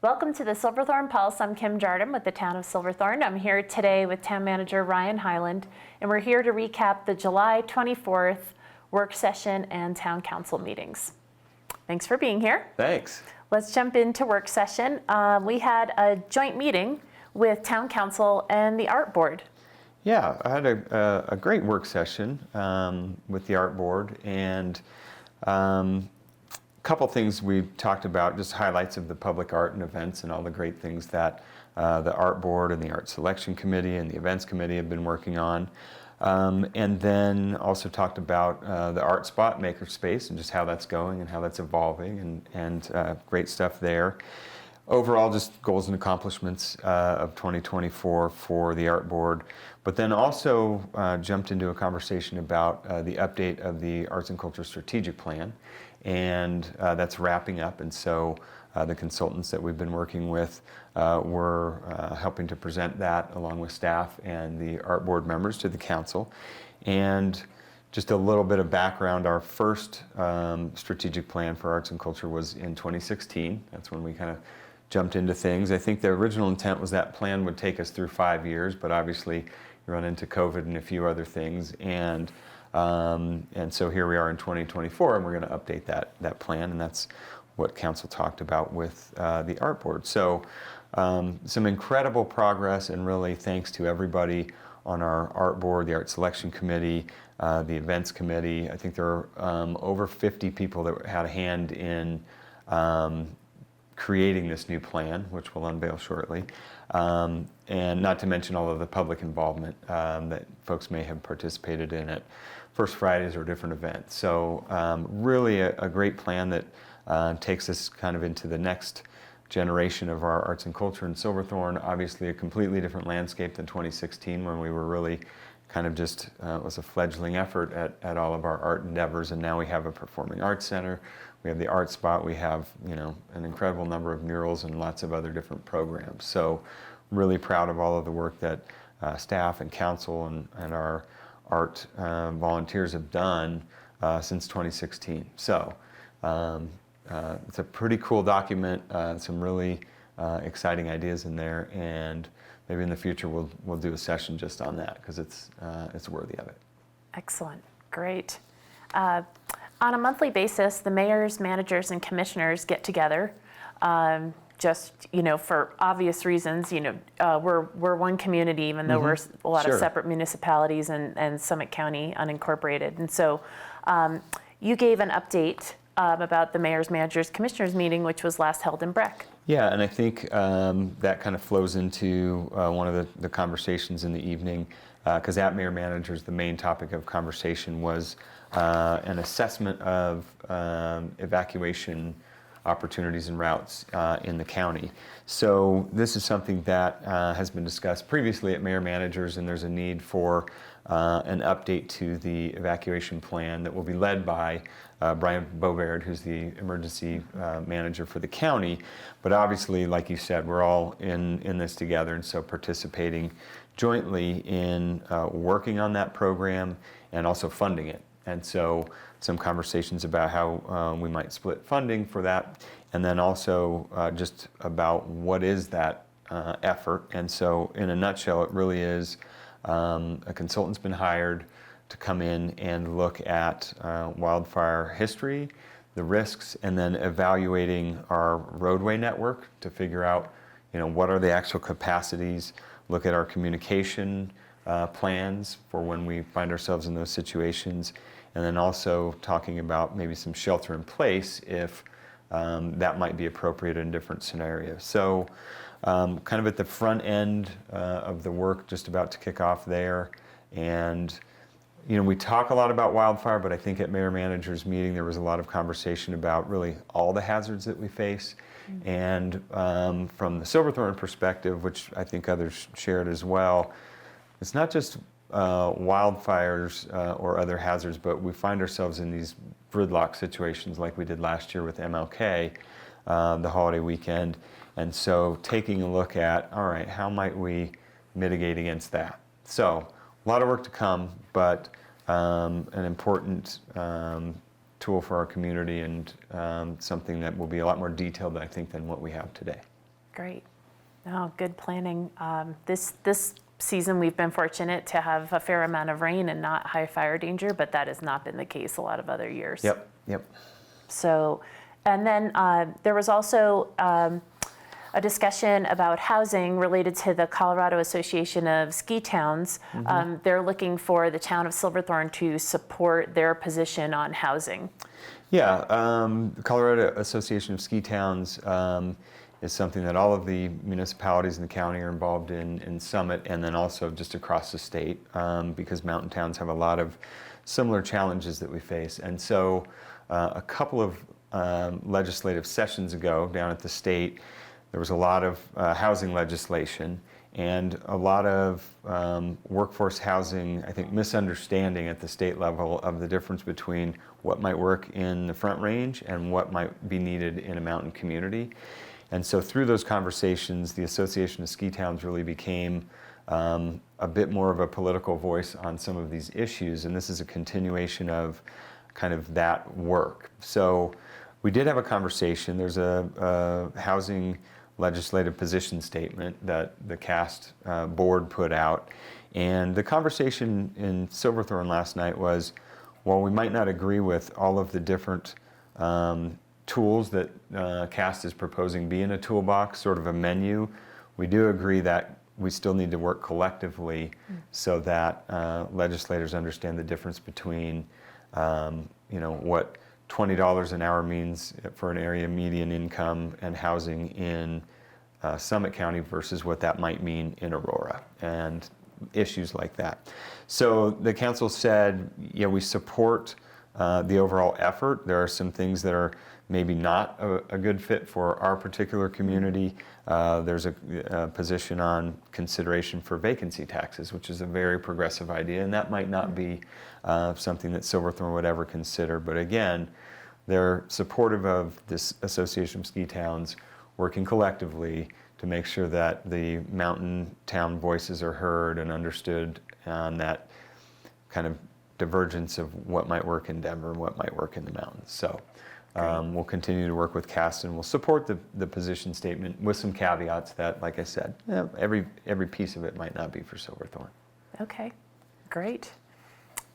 Welcome to the Silverthorne Pulse. I'm Kim Jardim with the town of Silverthorne. I'm here today with Town Manager Ryan Highland, and we're here to recap the July 24th work session and town council meetings. Thanks for being here. Thanks. Let's jump into work session. We had a joint meeting with town council and the art board. Yeah, I had a great work session with the art board, and couple things we talked about, just highlights of the public art and events and all the great things that the art board and the art selection committee and the events committee have been working on. And then also talked about the art spot makerspace and just how that's going and how that's evolving, and great stuff there. Overall, just goals and accomplishments of 2024 for the art board, but then also jumped into a conversation about the update of the Arts and Culture Strategic Plan, and that's wrapping up, and so the consultants that we've been working with were helping to present that along with staff and the art board members to the council. And just a little bit of background, our first strategic plan for arts and culture was in 2016. That's when we kind of jumped into things. I think the original intent was that plan would take us through 5 years, but obviously you run into COVID and a few other things, and so here we are in 2024, and we're going to update that plan, and that's what council talked about with the art board. So some incredible progress, and really thanks to everybody on our art board, the art selection committee, the events committee. I think there are over 50 people that had a hand in creating this new plan, which we'll unveil shortly, and not to mention all of the public involvement that folks may have participated in at First Fridays or different events. So really a great plan that takes us kind of into the next generation of our arts and culture in Silverthorne. Obviously a completely different landscape than 2016, when we were really kind of just, it was a fledgling effort at all of our art endeavors, and now we have a performing arts center. We have the art spot, we have, you know, an incredible number of murals and lots of other different programs. So really proud of all of the work that staff and council and our art volunteers have done since 2016. So it's a pretty cool document, some really exciting ideas in there, and maybe in the future we'll do a session just on that, because it's worthy of it. Excellent, great. On a monthly basis, the mayors, managers, and commissioners get together. Just, you know, for obvious reasons, you know, we're one community, even though we're a lot of separate municipalities and Summit County unincorporated. And so you gave an update about the mayors, managers, commissioners meeting, which was last held in Breck. Yeah, and I think that kind of flows into one of the conversations in the evening, because at Mayor Managers, the main topic of conversation was an assessment of evacuation opportunities and routes in the county. So this is something that has been discussed previously at Mayor Managers, and there's a need for an update to the evacuation plan that will be led by Brian Bovaird, who's the emergency manager for the county. But obviously, like you said, we're all in this together, and so participating jointly in working on that program and also funding it. And so some conversations about how we might split funding for that, and then also just about what is that effort. And so in a nutshell, it really is a consultant's been hired to come in and look at wildfire history, the risks, and then evaluating our roadway network to figure out, you know, what are the actual capacities, look at our communication plans for when we find ourselves in those situations, and then also talking about maybe some shelter in place if that might be appropriate in different scenarios. So kind of at the front end of the work, just about to kick off there. And you know, we talk a lot about wildfire, but I think at Mayor Managers meeting there was a lot of conversation about really all the hazards that we face. And from the Silverthorne perspective, which I think others shared as well, it's not just wildfires or other hazards, but we find ourselves in these gridlock situations like we did last year with MLK, the holiday weekend. And so taking a look at, all right, how might we mitigate against that? So a lot of work to come, but an important tool for our community, and something that will be a lot more detailed, I think, than what we have today. Great. Oh, good planning. This season, we've been fortunate to have a fair amount of rain and not high fire danger, but that has not been the case a lot of other years. Yep. So, and then there was also a discussion about housing related to the Colorado Association of Ski Towns. They're looking for the town of Silverthorne to support their position on housing. Yeah, the Colorado Association of Ski Towns is something that all of the municipalities in the county are involved in Summit, and then also just across the state, because mountain towns have a lot of similar challenges that we face. And so a couple of legislative sessions ago down at the state, there was a lot of housing legislation and a lot of workforce housing, I think, misunderstanding at the state level of the difference between what might work in the Front Range and what might be needed in a mountain community. And so through those conversations, the Association of Ski Towns really became a bit more of a political voice on some of these issues, and this is a continuation of kind of that work. So we did have a conversation. There's a housing legislative position statement that the CAST board put out, and the conversation in Silverthorne last night was, while we might not agree with all of the different tools that CAST is proposing be in a toolbox, sort of a menu, we do agree that we still need to work collectively so that legislators understand the difference between what $20 an hour means for an area median income and housing in Summit County versus what that might mean in Aurora, and issues like that. So the council said, yeah, we support the overall effort. There are some things that are maybe not a good fit for our particular community. There's a position on consideration for vacancy taxes, which is a very progressive idea, and that might not be something that Silverthorne would ever consider. But again, they're supportive of this Association of Ski Towns working collectively to make sure that the mountain town voices are heard and understood on that kind of divergence of what might work in Denver and what might work in the mountains. So we'll continue to work with CAST, and we'll support the position statement with some caveats that, like I said, every piece of it might not be for Silverthorne. Okay, great.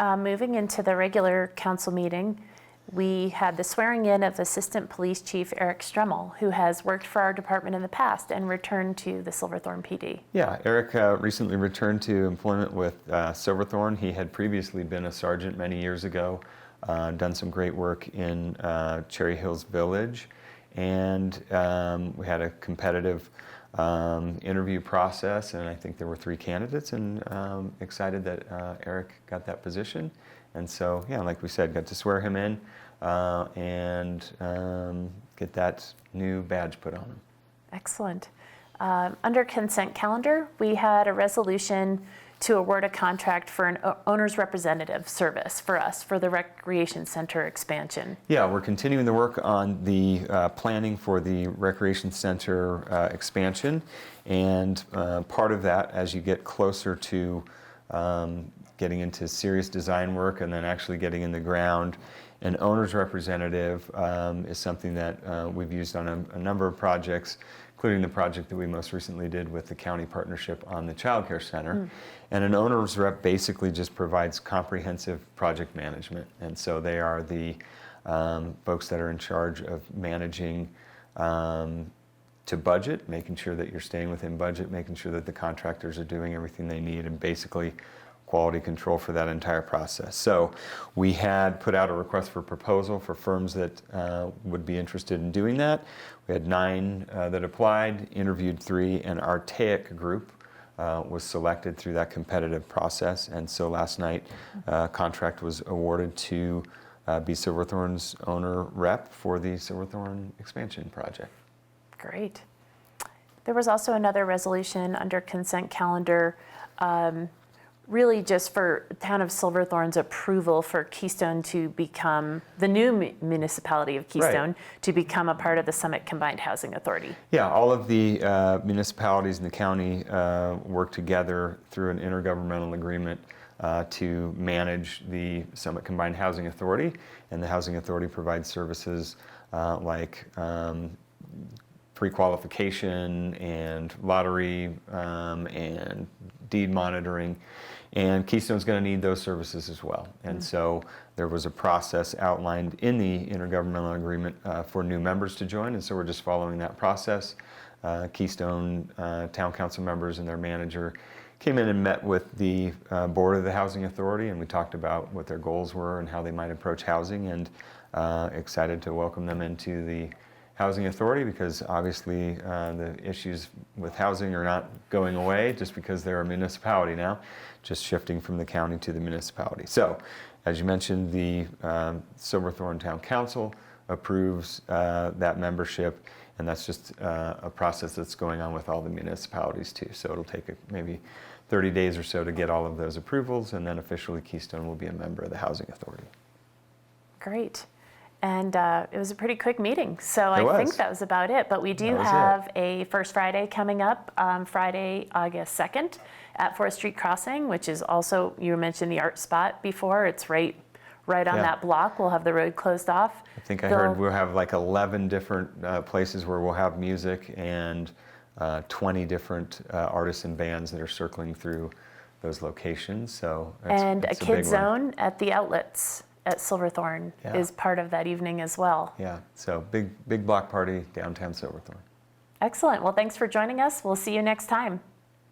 Moving into the regular council meeting, we had the swearing in of Assistant Police Chief Eric Stremmel, who has worked for our department in the past and returned to the Silverthorne PD. Yeah, Eric recently returned to employment with Silverthorne. He had previously been a sergeant many years ago, done some great work in Cherry Hills Village, and we had a competitive interview process, and I think there were 3 candidates, and excited that Eric got that position. And so, yeah, like we said, got to swear him in and get that new badge put on him. Excellent. Under consent calendar, we had a resolution to award a contract for an owner's representative service for us for the recreation center expansion. Yeah, we're continuing the work on the planning for the recreation center expansion, and part of that, as you get closer to getting into serious design work and then actually getting in the ground, an owner's representative is something that we've used on a number of projects, including the project that we most recently did with the county partnership on the child care center. And an owner's rep basically just provides comprehensive project management. And so they are the folks that are in charge of managing to budget, making sure that you're staying within budget, making sure that the contractors are doing everything they need, and basically quality control for that entire process. So we had put out a request for proposal for firms that would be interested in doing that. We had 9 that applied, interviewed 3, and Archaic Group was selected through that competitive process. And so last night, contract was awarded to be Silverthorne's owner rep for the Silverthorne expansion project. Great. There was also another resolution under consent calendar, really just for town of Silverthorne's approval for Keystone to become the new municipality of Keystone, to become a part of the Summit Combined Housing Authority. Yeah, all of the municipalities in the county work together through an intergovernmental agreement to manage the Summit Combined Housing Authority, and the Housing Authority provides services like pre-qualification and lottery and deed monitoring. And Keystone's going to need those services as well. And so there was a process outlined in the intergovernmental agreement for new members to join. And so we're just following that process. Keystone Town Council members and their manager came in and met with the board of the Housing Authority, and we talked about what their goals were and how they might approach housing, and excited to welcome them into the Housing Authority, because obviously the issues with housing are not going away just because they're a municipality now, just shifting from the county to the municipality. So, as you mentioned, the Silverthorne Town Council approves that membership, and that's just a process that's going on with all the municipalities too. So it'll take maybe 30 days or so to get all of those approvals, and then officially Keystone will be a member of the Housing Authority. Great. And it was a pretty quick meeting, so I think that was about it. But we do have a First Friday coming up, Friday, August 2nd at 4th Street Crossing, which is also, you mentioned the art spot before. It's right on that block. We'll have the road closed off. I think I heard we'll have like 11 different places where we'll have music, and 20 different artists and bands that are circling through those locations. So and a kid zone at the outlets at Silverthorne is part of that evening as well. Yeah, so big block party downtown Silverthorne. Excellent. Well, thanks for joining us. We'll see you next time.